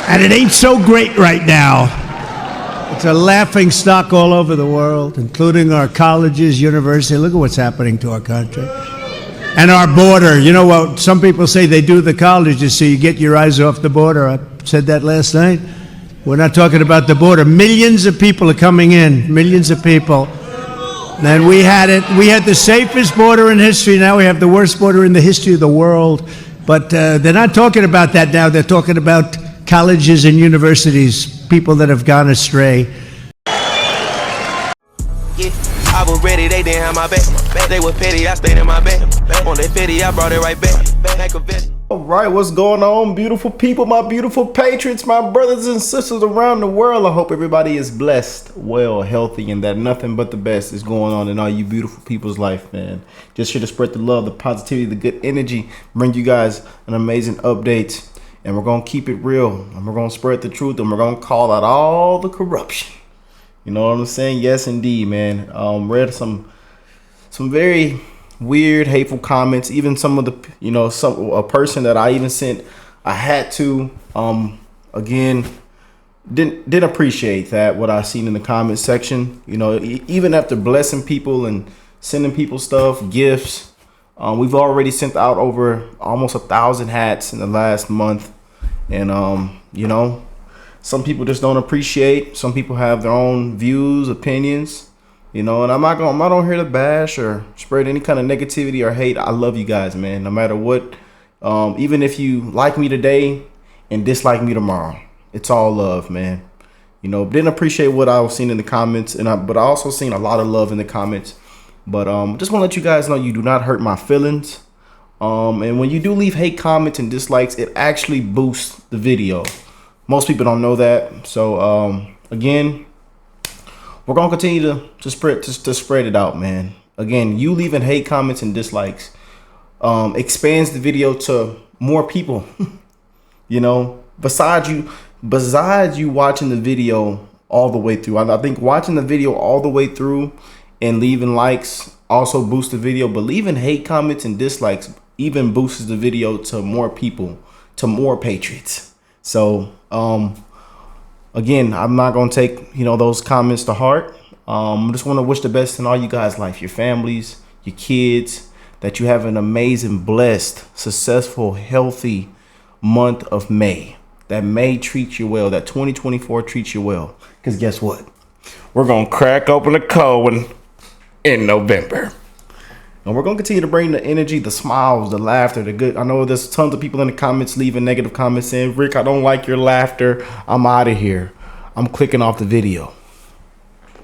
And it ain't so great right now. It's a laughing stock all over the world, including our colleges, universities. Look at what's happening to our country. And our border. You know what? Some people say they do the colleges so you get your eyes off the border. I said that last night. We're not talking about the border. Millions of people are coming in. Millions of people. And we had the safest border in history. Now we have the worst border in the history of the world. But they're not talking about that now. They're talking about colleges and universities, people that have gone astray. Yeah, I was ready, they didn't have my back. They were petty, I stayed in my bed. On that petty, I brought it right back. All right, what's going on, beautiful people, my beautiful patriots, my brothers and sisters around the world? I hope everybody is blessed, well, healthy, and that nothing but the best is going on in all you beautiful people's life, man. Just here to spread the love, the positivity, the good energy, bring you guys an amazing update. And we're going to keep it real, and we're going to spread the truth, and we're going to call out all the corruption. You know what I'm saying? Yes, indeed, man. Read some very weird, hateful comments. Even some of the, a person that I even sent a hat to, again, didn't appreciate that, what I seen in the comment section. You know, even after blessing people and sending people stuff, gifts, we've already sent out over almost 1,000 hats in the last month. And, you know, some people just don't appreciate. Some people have their own views, opinions, you know, and I'm not on here to bash or spread any kind of negativity or hate. I love you guys, man, no matter what. Even if you like me today and dislike me tomorrow, it's all love, man. You know, didn't appreciate what I was seeing in the comments, but I also seen a lot of love in the comments. But just want to let you guys know you do not hurt my feelings. And when you do leave hate comments and dislikes, it actually boosts the video. Most people don't know that. So again, we're gonna continue to spread it out, man. Again, you leaving hate comments and dislikes expands the video to more people. You know, besides you watching the video all the way through. I think watching the video all the way through and leaving likes also boosts the video, but leaving hate comments and dislikes even boosts the video to more people, to more patriots. So again, I'm not gonna take those comments to heart. I just want to wish the best in all you guys' life, your families, your kids, that you have an amazing, blessed, successful, healthy month of May. That May treats you well, that 2024 treats you well. Because guess what? We're gonna crack open the cold one in November. And we're going to continue to bring the energy, the smiles, the laughter, the good. I know there's tons of people in the comments leaving negative comments saying, Rick, I don't like your laughter. I'm out of here. I'm clicking off the video.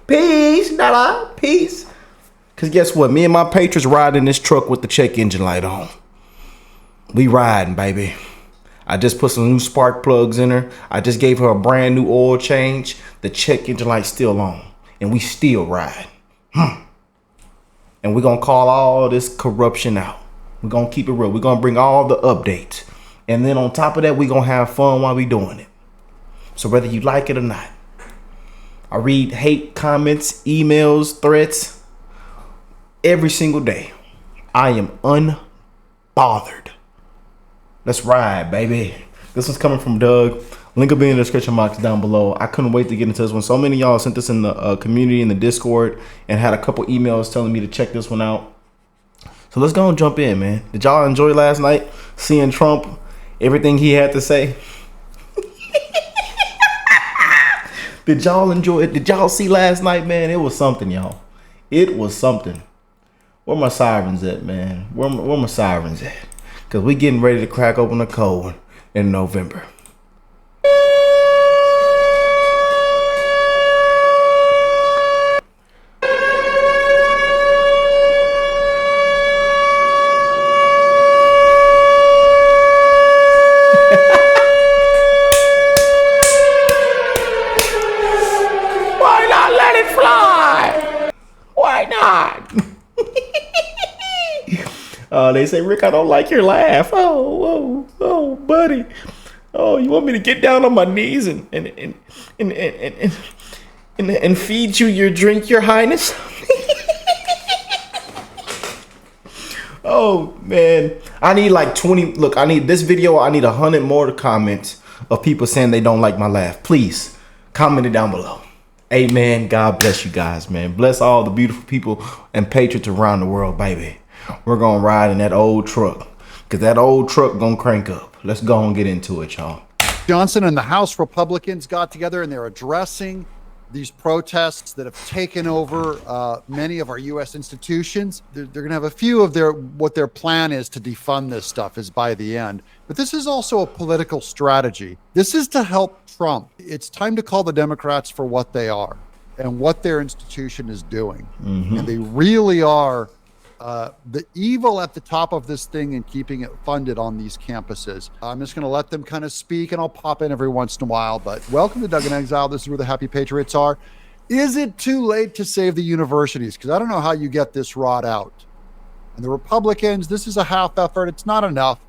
Peace, Nala. Peace. Because guess what? Me and my patrons ride in this truck with the check engine light on. We riding, baby. I just put some new spark plugs in her. I just gave her a brand new oil change. The check engine light's still on. And we still ride. And we're going to call all this corruption out. We're going to keep it real. We're going to bring all the updates. And then on top of that, we're going to have fun while we're doing it. So whether you like it or not, I read hate comments, emails, threats every single day. I am unbothered. Let's ride, baby. This one's coming from Doug. Link will be in the description box down below. I couldn't wait to get into this one. So many of y'all sent this in the community, in the Discord, and had a couple emails telling me to check this one out. So let's go and jump in, man. Did y'all enjoy last night seeing Trump, everything he had to say? Did y'all enjoy it? Did y'all see last night, man? It was something, y'all. It was something. Where my sirens at, man? Where my sirens at? Because we getting ready to crack open the code in November. They say, Rick, I don't like your laugh. Oh, buddy. Oh, you want me to get down on my knees and feed you your drink, your highness? Oh, man. I need like 20. Look, I need this video. I need 100 more comments of people saying they don't like my laugh. Please comment it down below. Amen. God bless you guys, man. Bless all the beautiful people and patriots around the world, baby. We're going to ride in that old truck because that old truck going to crank up. Let's go and get into it, y'all. Johnson and the House Republicans got together and they're addressing these protests that have taken over many of our U.S. institutions. They're going to have a few of what their plan is to defund this stuff is by the end. But this is also a political strategy. This is to help Trump. It's time to call the Democrats for what they are and what their institution is doing. And they really are the evil at the top of this thing and keeping it funded on these campuses. I'm just going to let them kind of speak, and I'll pop in every once in a while. But welcome to Doug in Exile. This is where the happy patriots are. Is it too late to save the universities? Because I don't know how you get this rot out. And the Republicans, this is a half effort. It's not enough.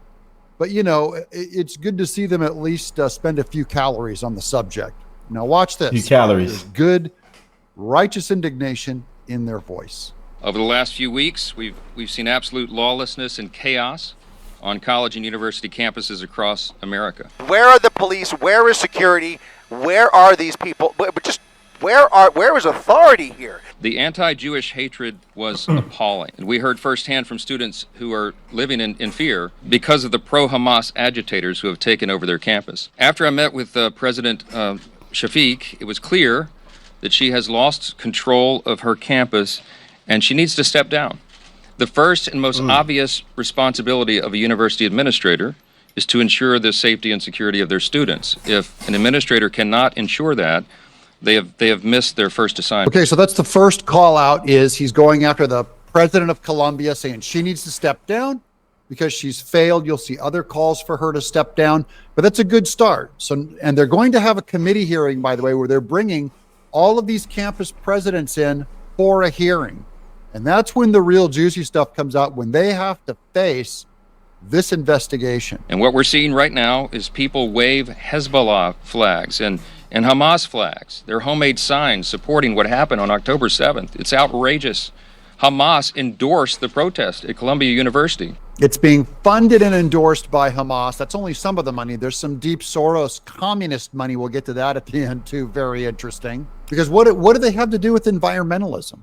But, you know, it's good to see them at least spend a few calories on the subject. Now watch this. Few calories. There's good, righteous indignation in their voice. Over the last few weeks, we've seen absolute lawlessness and chaos on college and university campuses across America. Where are the police? Where is security? Where are these people? But just where is authority here? The anti-Jewish hatred was appalling. And we heard firsthand from students who are living in fear because of the pro-Hamas agitators who have taken over their campus. After I met with President Shafiq, it was clear that she has lost control of her campus and she needs to step down. The first and most obvious responsibility of a university administrator is to ensure the safety and security of their students. If an administrator cannot ensure that, they have missed their first assignment. Okay, so that's the first call out is he's going after the president of Columbia saying she needs to step down because she's failed. You'll see other calls for her to step down, but that's a good start. So, and they're going to have a committee hearing, by the way, where they're bringing all of these campus presidents in for a hearing. And that's when the real juicy stuff comes out, when they have to face this investigation. And what we're seeing right now is people wave Hezbollah flags and Hamas flags. They're homemade signs supporting what happened on October 7th. It's outrageous. Hamas endorsed the protest at Columbia University. It's being funded and endorsed by Hamas. That's only some of the money. There's some deep Soros communist money. We'll get to that at the end too. Very interesting. Because what do they have to do with environmentalism?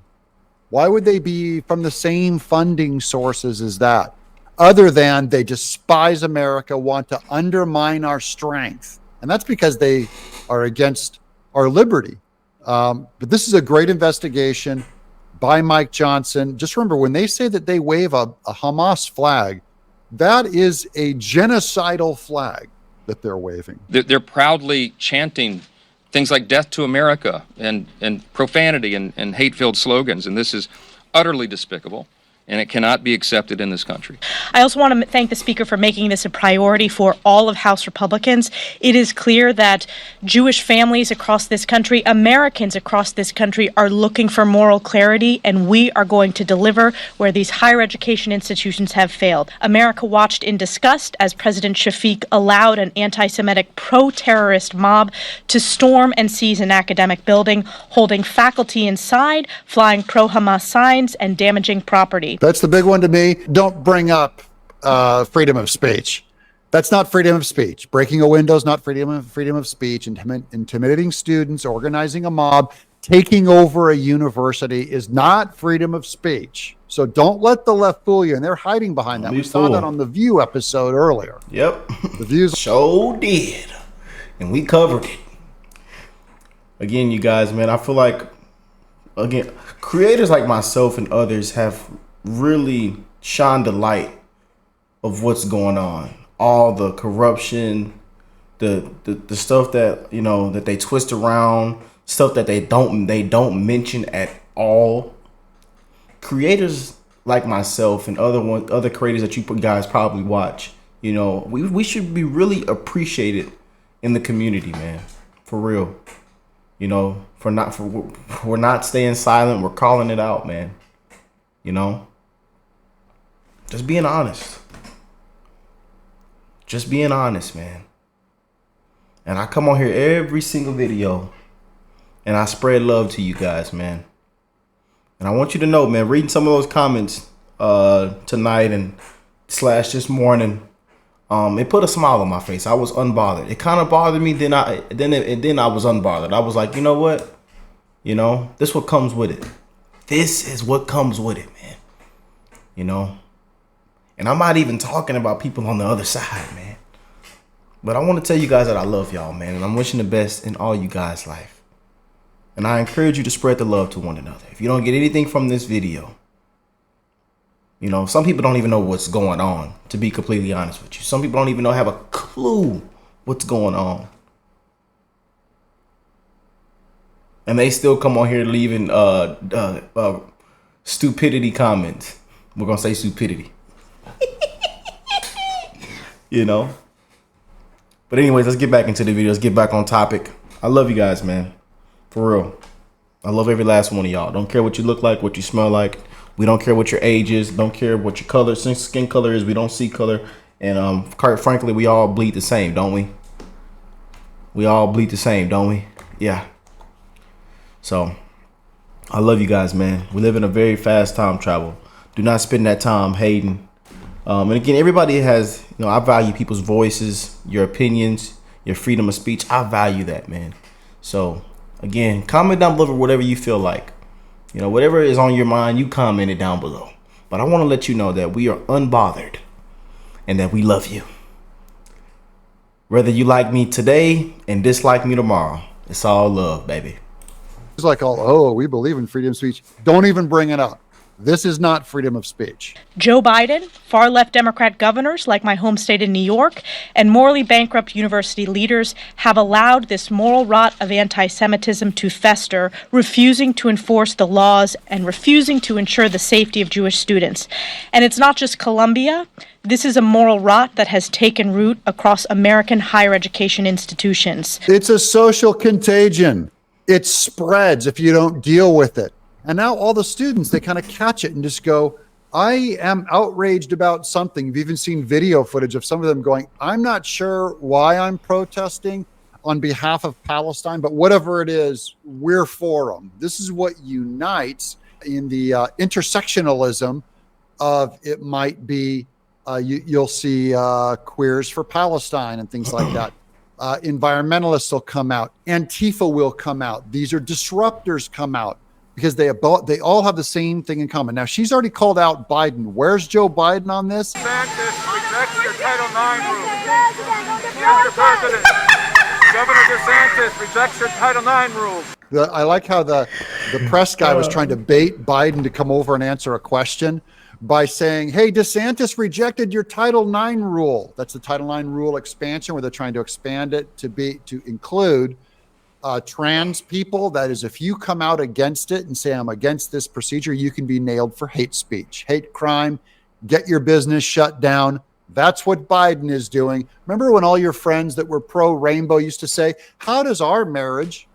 Why would they be from the same funding sources as that? Other than they despise America, want to undermine our strength. And that's because they are against our liberty. But this is a great investigation by Mike Johnson. Just remember, when they say that they wave a Hamas flag, that is a genocidal flag that they're waving. They're proudly chanting things like death to America and profanity and hate-filled slogans. And this is utterly despicable. And it cannot be accepted in this country. I also want to thank the Speaker for making this a priority for all of House Republicans. It is clear that Jewish families across this country, Americans across this country, are looking for moral clarity, and we are going to deliver where these higher education institutions have failed. America watched in disgust as President Shafiq allowed an anti-Semitic pro-terrorist mob to storm and seize an academic building, holding faculty inside, flying pro-Hamas signs, and damaging property. That's the big one to me. Don't bring up freedom of speech. That's not freedom of speech. Breaking a window is not freedom of speech. Intimidating students, organizing a mob, taking over a university is not freedom of speech. So don't let the left fool you. And they're hiding behind that. We saw that on the View episode earlier. Yep. The View's so did. And we covered it. Again, you guys, man, I feel like, again, creators like myself and others have really shined the light of what's going on. All the corruption, the stuff that, you know, that they twist around, stuff that they don't mention at all. Creators like myself and other creators that you guys probably watch, you know, we should be really appreciated in the community, man. For real. You know, we're not staying silent, we're calling it out, man. You know? Just being honest. Just being honest, man. And I come on here every single video and I spread love to you guys, man. And I want you to know, man, reading some of those comments tonight and slash this morning, it put a smile on my face. I was unbothered. It kind of bothered me. Then I was unbothered. I was like, you know what? You know, this is what comes with it. This is what comes with it, man. You know, and I'm not even talking about people on the other side, man. But I want to tell you guys that I love y'all, man, and I'm wishing the best in all you guys' life. And I encourage you to spread the love to one another. If you don't get anything from this video, you know, some people don't even know what's going on, to be completely honest with you. Some people don't even have a clue what's going on. And they still come on here leaving stupidity comments. We're going to say stupidity. You know? But anyways, let's get back into the video. Let's get back on topic. I love you guys, man. For real. I love every last one of y'all. Don't care what you look like, what you smell like. We don't care what your age is. Don't care what your color, skin color is. We don't see color. And quite frankly, we all bleed the same, don't we? We all bleed the same, don't we? Yeah. So, I love you guys, man. We live in a very fast time travel. Do not spend that time hating. And again, everybody has, you know, I value people's voices, your opinions, your freedom of speech. I value that, man. So, again, comment down below whatever you feel like. You know, whatever is on your mind, you comment it down below. But I want to let you know that we are unbothered and that we love you. Whether you like me today and dislike me tomorrow, it's all love, baby. It's like, oh, we believe in freedom of speech. Don't even bring it up. This is not freedom of speech. Joe Biden, far-left Democrat governors like my home state in New York, and morally bankrupt university leaders have allowed this moral rot of anti-Semitism to fester, refusing to enforce the laws and refusing to ensure the safety of Jewish students. And it's not just Columbia. This is a moral rot that has taken root across American higher education institutions. It's a social contagion. It spreads if you don't deal with it. And now all the students, they kind of catch it and just go, I am outraged about something. You've even seen video footage of some of them going, I'm not sure why I'm protesting on behalf of Palestine, but whatever it is, we're for them. This is what unites in the intersectionalism of, it might be, you'll see queers for Palestine and things like that. Environmentalists will come out. Antifa will come out. These are disruptors come out. Because they all have the same thing in common. Now, she's already called out Biden. Where's Joe Biden on this? DeSantis rejects your Title IX rule. Mr. President, Governor DeSantis rejects your Title IX rules. I like how the press guy was trying to bait Biden to come over and answer a question by saying, hey, DeSantis rejected your Title IX rule. That's the Title IX rule expansion, where they're trying to expand it to include trans people. That is, if you come out against it and say, I'm against this procedure, you can be nailed for hate speech, hate crime, get your business shut down. That's what Biden is doing. Remember when all your friends that were pro-rainbow used to say, how does our marriage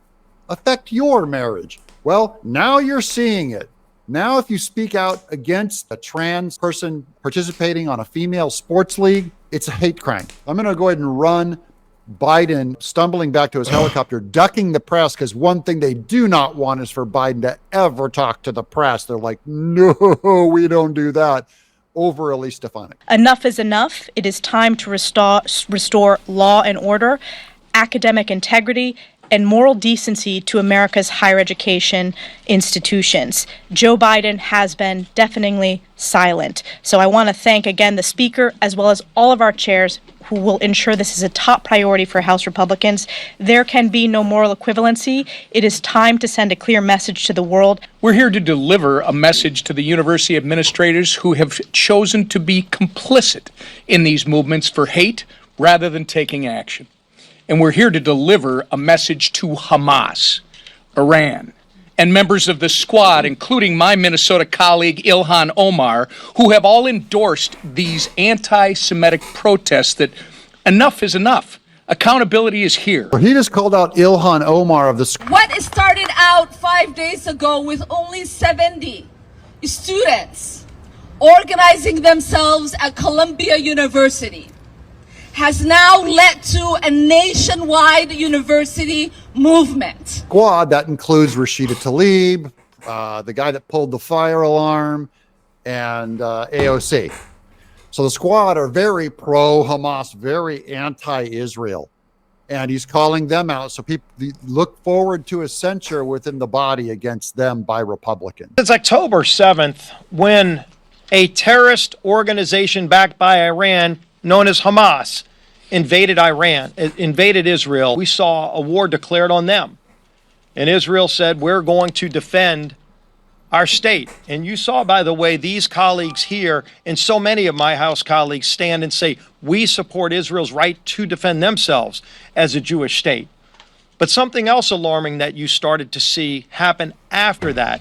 affect your marriage? Well, now you're seeing it. Now, if you speak out against a trans person participating on a female sports league, it's a hate crime. I'm going to go ahead and run Biden stumbling back to his helicopter, ducking the press, because one thing they do not want is for Biden to ever talk to the press. They're like, no, we don't do that. Over Elise Stefanik. Enough is enough. It is time to restore law and order, academic integrity, and moral decency to America's higher education institutions. Joe Biden has been deafeningly silent. So I want to thank again the Speaker, as well as all of our chairs who will ensure this is a top priority for House Republicans. There can be no moral equivalency. It is time to send a clear message to the world. We're here to deliver a message to the university administrators who have chosen to be complicit in these movements for hate rather than taking action. And we're here to deliver a message to Hamas, Iran, and members of the squad, including my Minnesota colleague Ilhan Omar, who have all endorsed these anti-Semitic protests that enough is enough. Accountability is here. He just called out Ilhan Omar of the squad. What started out 5 days ago with only 70 students organizing themselves at Columbia University has now led to a nationwide university movement. Squad, that includes Rashida Tlaib, the guy that pulled the fire alarm, and AOC. So the squad are very pro-Hamas, very anti-Israel. And he's calling them out. So people look forward to a censure within the body against them by Republicans. It's October 7th when a terrorist organization backed by Iran, known as Hamas, invaded Israel. We saw a war declared on them. And Israel said, we're going to defend our state. And you saw, by the way, these colleagues here and so many of my House colleagues stand and say, we support Israel's right to defend themselves as a Jewish state. But something else alarming that you started to see happen after that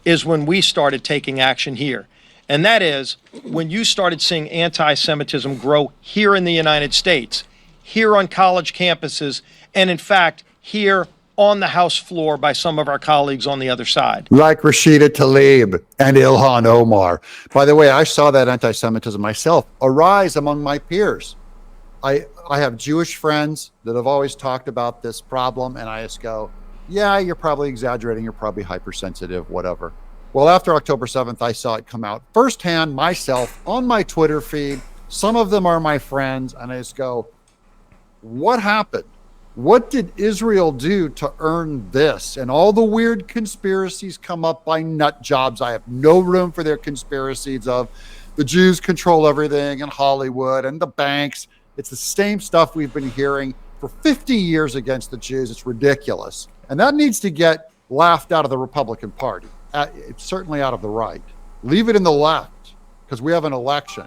is when we started taking action here. And that is when you started seeing anti-Semitism grow here in the United States, here on college campuses, and in fact, here on the House floor by some of our colleagues on the other side. Like Rashida Tlaib and Ilhan Omar. By the way, I saw that anti-Semitism myself arise among my peers. I have Jewish friends that have always talked about this problem, and I just go, yeah, you're probably exaggerating, you're probably hypersensitive, whatever. Well, after October 7th, I saw it come out firsthand myself on my Twitter feed. Some of them are my friends, and I just go, what happened? What did Israel do to earn this? And all the weird conspiracies come up by nut jobs. I have no room for their conspiracies of the Jews control everything and Hollywood and the banks. It's the same stuff we've been hearing for 50 years against the Jews. It's ridiculous. And that needs to get laughed out of the Republican Party. It's certainly out of the right. Leave it in the left, because we have an election.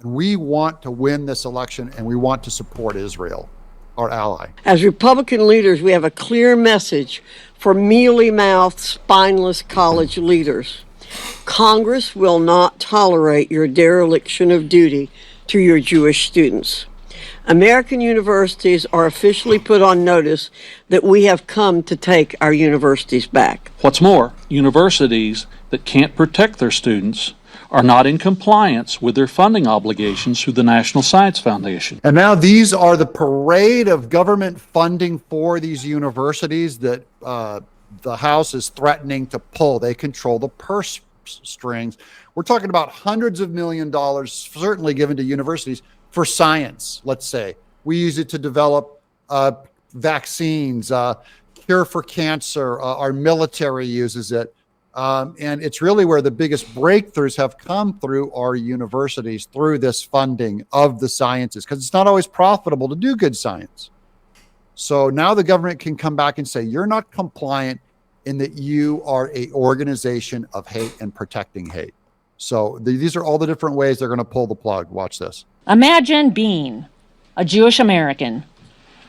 And we want to win this election, and we want to support Israel, our ally. As Republican leaders, we have a clear message for mealy-mouthed, spineless college leaders. Congress will not tolerate your dereliction of duty to your Jewish students. American universities are officially put on notice that we have come to take our universities back. What's more, universities that can't protect their students are not in compliance with their funding obligations through the National Science Foundation. And now these are the parade of government funding for these universities that the House is threatening to pull. They control the purse strings. We're talking about hundreds of $millions, certainly given to universities for science, let's say. We use it to develop vaccines, cure for cancer. Our military uses it. And it's really where the biggest breakthroughs have come through our universities, through this funding of the sciences, because it's not always profitable to do good science. So now the government can come back and say, you're not compliant in that you are an organization of hate and protecting hate. So these are all the different ways they're going to pull the plug. Watch this. Imagine being a Jewish American,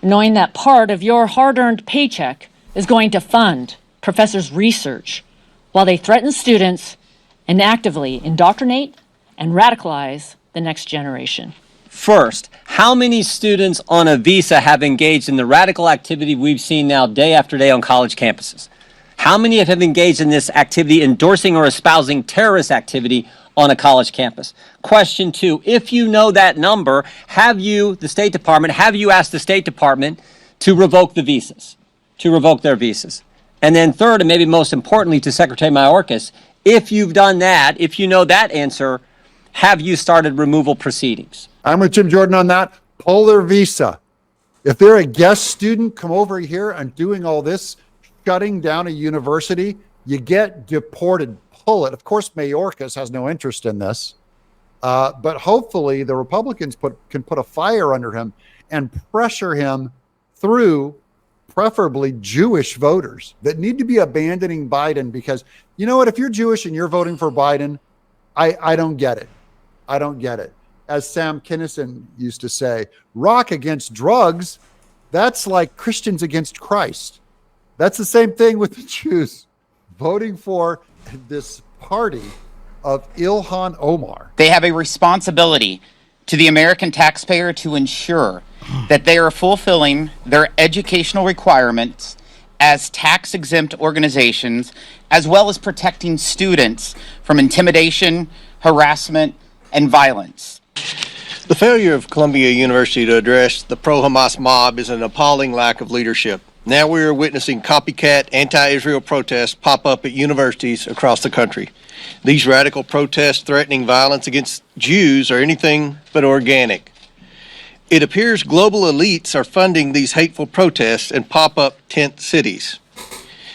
knowing that part of your hard-earned paycheck is going to fund professors' research, while they threaten students and actively indoctrinate and radicalize the next generation. First, how many students on a visa have engaged in the radical activity we've seen now day after day on college campuses? How many have engaged in this activity, endorsing or espousing terrorist activity on a college campus? Question two, if you know that number, have you asked the State Department to revoke the visas, to revoke their visas? And then third, and maybe most importantly to Secretary Mayorkas, if you've done that, if you know that answer, have you started removal proceedings? I'm with Jim Jordan on that. Pull their visa. If they're a guest student, come over here and doing all this, shutting down a university, you get deported. Pull it. Of course, Mayorkas has no interest in this, but hopefully the Republicans can put a fire under him and pressure him through preferably Jewish voters that need to be abandoning Biden, because you know what, if you're Jewish and you're voting for Biden, I don't get it. I don't get it. As Sam Kinison used to say, rock against drugs, that's like Christians against Christ. That's the same thing with the Jews voting for this party of Ilhan Omar. They have a responsibility to the American taxpayer to ensure that they are fulfilling their educational requirements as tax-exempt organizations, as well as protecting students from intimidation, harassment, and violence. The failure of Columbia University to address the pro-Hamas mob is an appalling lack of leadership Now we are witnessing copycat anti-Israel protests pop up at universities across the country. These radical protests threatening violence against Jews are anything but organic. It appears global elites are funding these hateful protests in pop-up tent cities.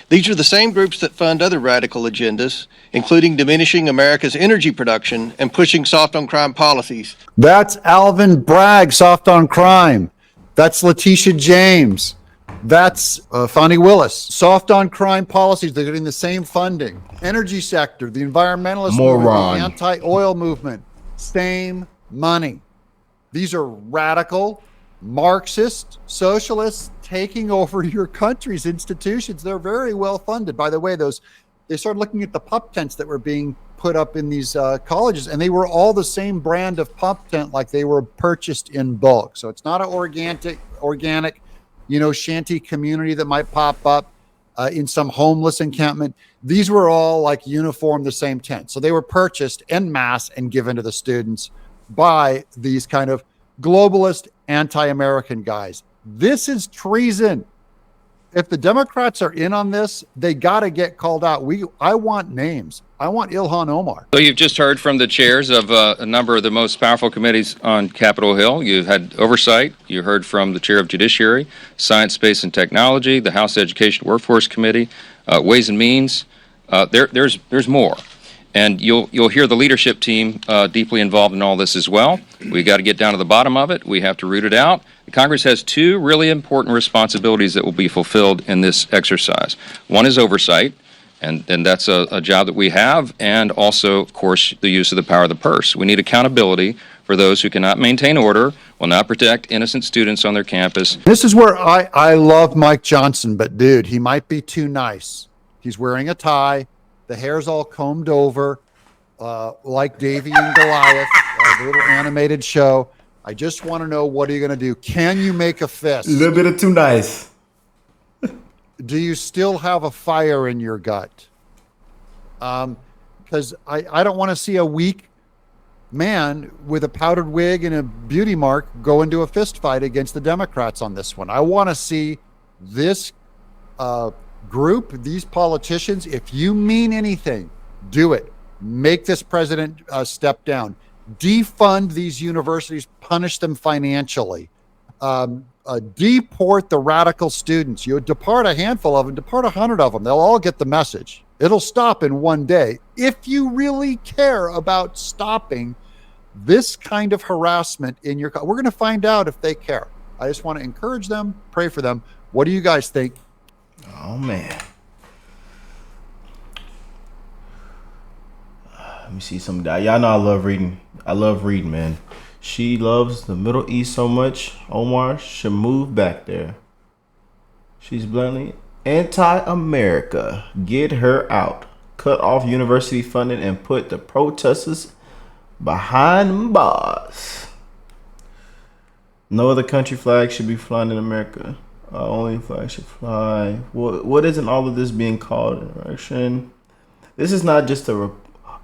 These are the same groups that fund other radical agendas, including diminishing America's energy production and pushing soft on crime policies. That's Alvin Bragg, soft on crime. That's Letitia James. That's Fonnie Willis. Soft on crime policies. They're getting the same funding. Energy sector, the environmentalist movement, the anti-oil movement, same money. These are radical, Marxist, socialists taking over your country's institutions. They're very well funded. By the way, they started looking at the pup tents that were being put up in these colleges, and they were all the same brand of pup tent, like they were purchased in bulk. So it's not an organic, shanty community that might pop up in some homeless encampment. These were all like uniform, the same tent. So they were purchased en masse and given to the students by these kind of globalist anti-American guys. This is treason. If the Democrats are in on this, they got to get called out. I want names. I want Ilhan Omar. So you've just heard from the chairs of a number of the most powerful committees on Capitol Hill. You had oversight. You heard from the chair of Judiciary, Science, Space, and Technology, the House Education Workforce Committee, Ways and Means. There's more. And you'll hear the leadership team deeply involved in all this as well. We got to get down to the bottom of it. We have to root it out. Congress has two really important responsibilities that will be fulfilled in this exercise. One is oversight, and that's a job that we have, and also, of course, the use of the power of the purse. We need accountability for those who cannot maintain order, will not protect innocent students on their campus. This is where I love Mike Johnson, but dude, he might be too nice. He's wearing a tie. The hair's all combed over, like Davy and Goliath, the little animated show. I just want to know, what are you going to do? Can you make a fist? A little bit of too nice. Do you still have a fire in your gut? Because I don't want to see a weak man with a powdered wig and a beauty mark go into a fist fight against the Democrats on this one. I want to see this group, these politicians, if you mean anything, do it. Make this president step down. Defund these universities, punish them financially. Deport the radical students. You depart a handful of them, depart 100 of them. They'll all get the message. It'll stop in one day. If you really care about stopping this kind of harassment in your, we're going to find out if they care. I just want to encourage them, pray for them. What do you guys think? Oh, man. Let me see some. Y'all know I love reading. I love reading, man. She loves the Middle East so much. Omar should move back there. She's bluntly anti-America. Get her out. Cut off university funding and put the protesters behind bars. No other country flag should be flying in America. Only flag should fly. What isn't all of this being called an election? This is not just a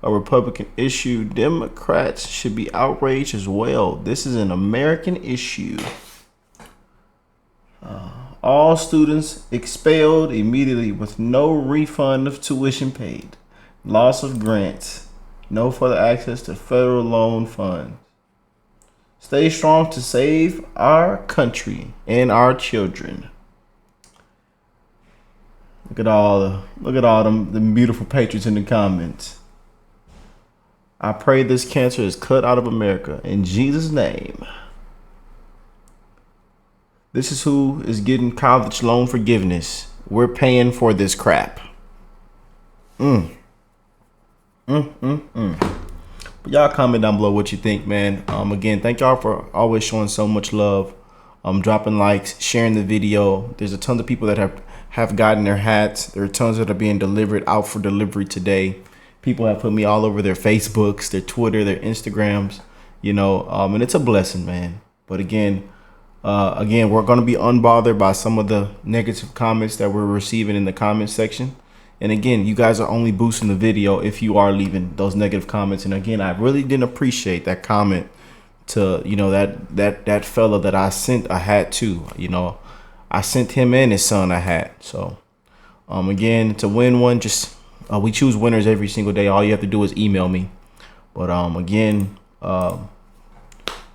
Republican issue. Democrats should be outraged as well. This is an American issue. All students expelled immediately with no refund of tuition paid. Loss of grants. No further access to federal loan funds. Stay strong to save our country and our children. Look at all them beautiful patriots in the comments. I pray this cancer is cut out of America in Jesus' name. This is who is getting college loan forgiveness. We're paying for this crap. But y'all comment down below what you think, man. Again, thank y'all for always showing so much love. Dropping likes, sharing the video. There's a ton of people that have gotten their hats. There are tons that are being delivered out for delivery today. People have put me all over their Facebooks, their Twitter, their Instagrams, and it's a blessing, man. But again, we're going to be unbothered by some of the negative comments that we're receiving in the comment section. And again, you guys are only boosting the video if you are leaving those negative comments. And again, I really didn't appreciate that comment to, that fella that I sent a hat to, I sent him and his son a hat. So again, to win one, just we choose winners every single day. All you have to do is email me. But again, we're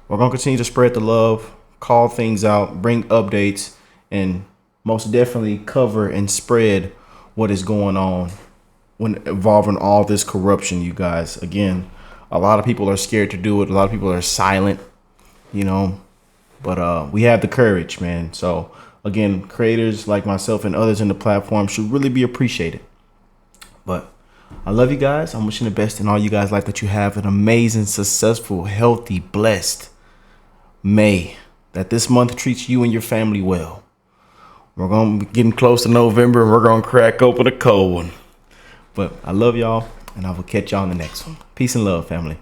gonna continue to spread the love, call things out, bring updates, and most definitely cover and spread what is going on when involving all this corruption, you guys. Again, a lot of people are scared to do it. A lot of people are silent, you know, but we have the courage, man. So again, creators like myself and others in the platform should really be appreciated. But I love you guys. I'm wishing the best in all you guys' life, that you have an amazing, successful, healthy, blessed May, that this month treats you and your family well. We're going to be getting close to November, and we're going to crack open a cold one. But I love y'all, and I will catch y'all in the next one. Peace and love, family.